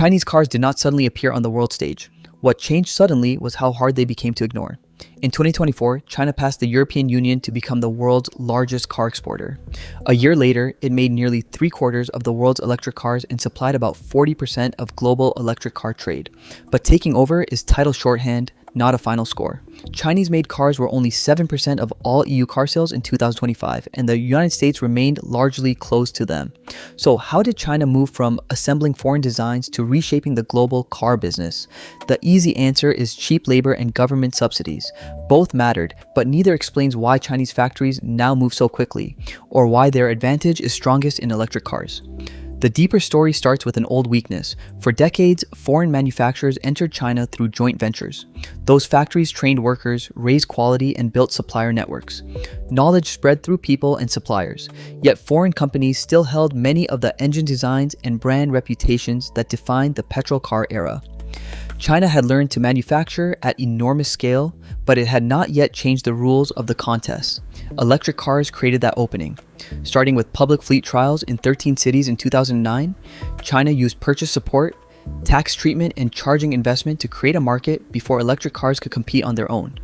Chinese cars did not suddenly appear on the world stage. What changed suddenly was how hard they became to ignore. In 2024, China passed the European Union to become the world's largest car exporter. A year later, it made nearly 3/4 of the world's electric cars and supplied about 40% of global electric car trade. But taking over is title shorthand, not a final score. Chinese-made cars were only 7% of all EU car sales in 2025, and the United States remained largely closed to them. So how did China move from assembling foreign designs to reshaping the global car business? The easy answer is cheap labor and government subsidies. Both mattered, but neither explains why Chinese factories now move so quickly, or why their advantage is strongest in electric cars. The deeper story starts with an old weakness. For decades, foreign manufacturers entered China through joint ventures. Those factories trained workers, raised quality, and built supplier networks. Knowledge spread through people and suppliers. Yet foreign companies still held many of the engine designs and brand reputations that defined the petrol car era. China had learned to manufacture at enormous scale, but it had not yet changed the rules of the contest. Electric cars created that opening. Starting with public fleet trials in 13 cities in 2009, China used purchase support, tax treatment, and charging investment to create a market before electric cars could compete on their own.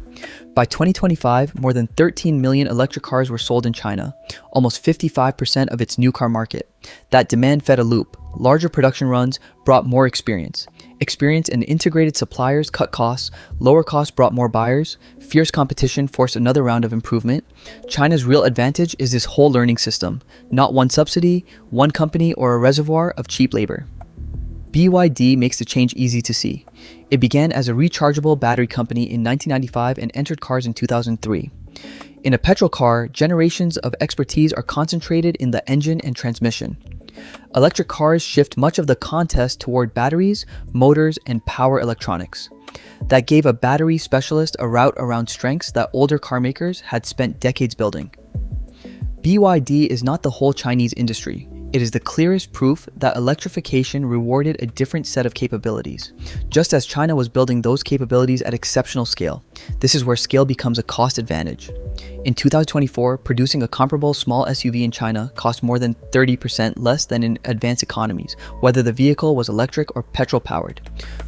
By 2025, more than 13 million electric cars were sold in China, almost 55% of its new car market. That demand fed a loop. Larger production runs brought more experience. Experience and integrated suppliers cut costs, lower costs brought more buyers, fierce competition forced another round of improvement. China's real advantage is this whole learning system, not one subsidy, one company, or a reservoir of cheap labor. BYD makes the change easy to see. It began as a rechargeable battery company in 1995 and entered cars in 2003. In a petrol car, generations of expertise are concentrated in the engine and transmission. Electric cars shift much of the contest toward batteries, motors, and power electronics. That gave a battery specialist a route around strengths that older car makers had spent decades building. BYD is not the whole Chinese industry. It is the clearest proof that electrification rewarded a different set of capabilities, just as China was building those capabilities at exceptional scale. This is where scale becomes a cost advantage. In 2024, producing a comparable small SUV in China cost more than 30% less than in advanced economies, whether the vehicle was electric or petrol-powered.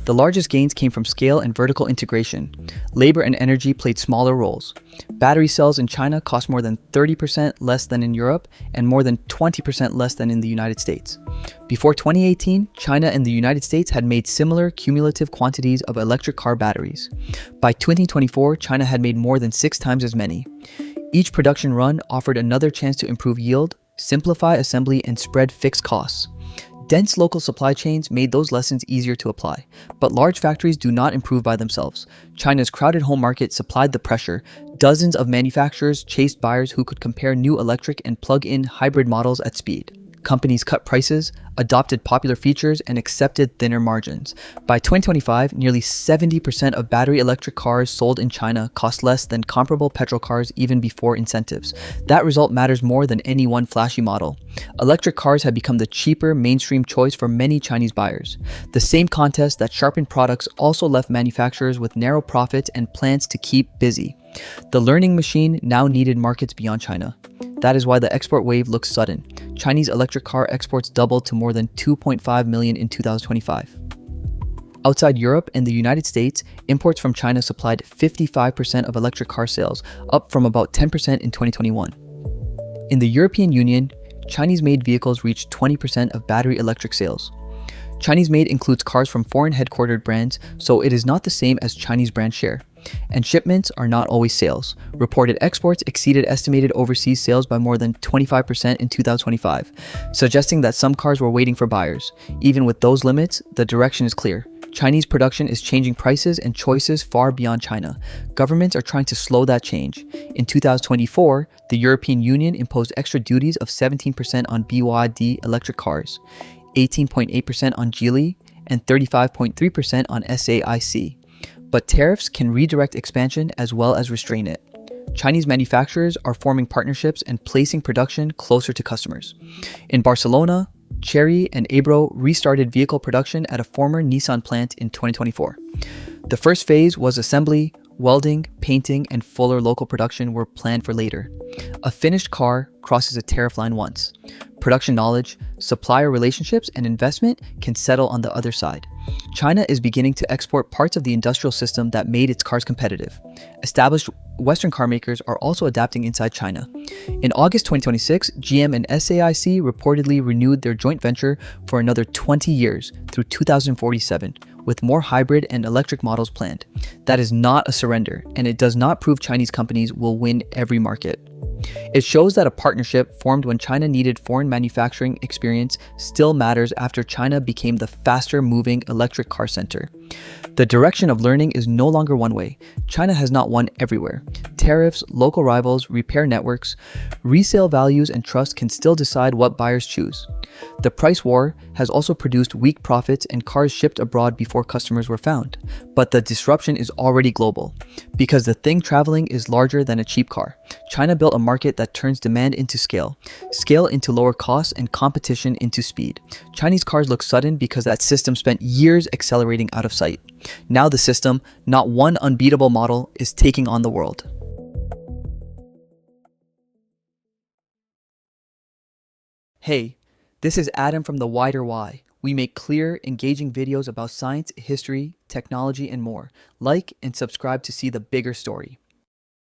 The largest gains came from scale and vertical integration. Labor and energy played smaller roles. Battery cells in China cost more than 30% less than in Europe and more than 20% less than in the United States. Before 2018, China and the United States had made similar cumulative quantities of electric car batteries. By 2024, China had made more than 6 times as many. Each production run offered another chance to improve yield, simplify assembly, and spread fixed costs. Dense local supply chains made those lessons easier to apply, but large factories do not improve by themselves. China's crowded home market supplied the pressure. Dozens of manufacturers chased buyers who could compare new electric and plug-in hybrid models at speed. Companies cut prices, adopted popular features, and accepted thinner margins. By 2025, nearly 70% of battery electric cars sold in China cost less than comparable petrol cars even before incentives. That result matters more than any one flashy model. Electric cars have become the cheaper mainstream choice for many Chinese buyers. The same contest that sharpened products also left manufacturers with narrow profits and plans to keep busy. The learning machine now needed markets beyond China. That is why the export wave looks sudden. Chinese electric car exports doubled to more than 2.5 million in 2025. Outside Europe and the United States, imports from China supplied 55% of electric car sales, up from about 10% in 2021. In the European Union, Chinese-made vehicles reached 20% of battery electric sales. Chinese-made includes cars from foreign headquartered brands, so it is not the same as Chinese brand share. And shipments are not always sales. Reported exports exceeded estimated overseas sales by more than 25% in 2025, suggesting that some cars were waiting for buyers. Even with those limits, the direction is clear. Chinese production is changing prices and choices far beyond China. Governments are trying to slow that change. In 2024, the European Union imposed extra duties of 17% on BYD electric cars, 18.8% on Geely, and 35.3% on SAIC. But tariffs can redirect expansion as well as restrain it. Chinese manufacturers are forming partnerships and placing production closer to customers. In Barcelona, Chery and Ebro restarted vehicle production at a former Nissan plant in 2024. The first phase was assembly, welding, painting, and fuller local production were planned for later. A finished car crosses a tariff line once. Production knowledge, supplier relationships, and investment can settle on the other side. China is beginning to export parts of the industrial system that made its cars competitive. Established Western car makers are also adapting inside China. In August 2026, GM and SAIC reportedly renewed their joint venture for another 20 years through 2047, with more hybrid and electric models planned. That is not a surrender, and it does not prove Chinese companies will win every market. It shows that a partnership formed when China needed foreign manufacturing experience still matters after China became the faster moving electric car center. The direction of learning is no longer one way. China has not won everywhere. Tariffs, local rivals, repair networks, resale values, and trust can still decide what buyers choose. The price war has also produced weak profits and cars shipped abroad before customers were found. But the disruption is already global. Because the thing traveling is larger than a cheap car. China built a market that turns demand into scale into lower costs, and competition into speed. Chinese cars look sudden because that system spent years accelerating out of sight. Now the system, not one unbeatable model, is taking on the world. Hey, this is Adam from The Wider Why. We make clear, engaging videos about science, history, technology, and more. Like and subscribe to see the bigger story.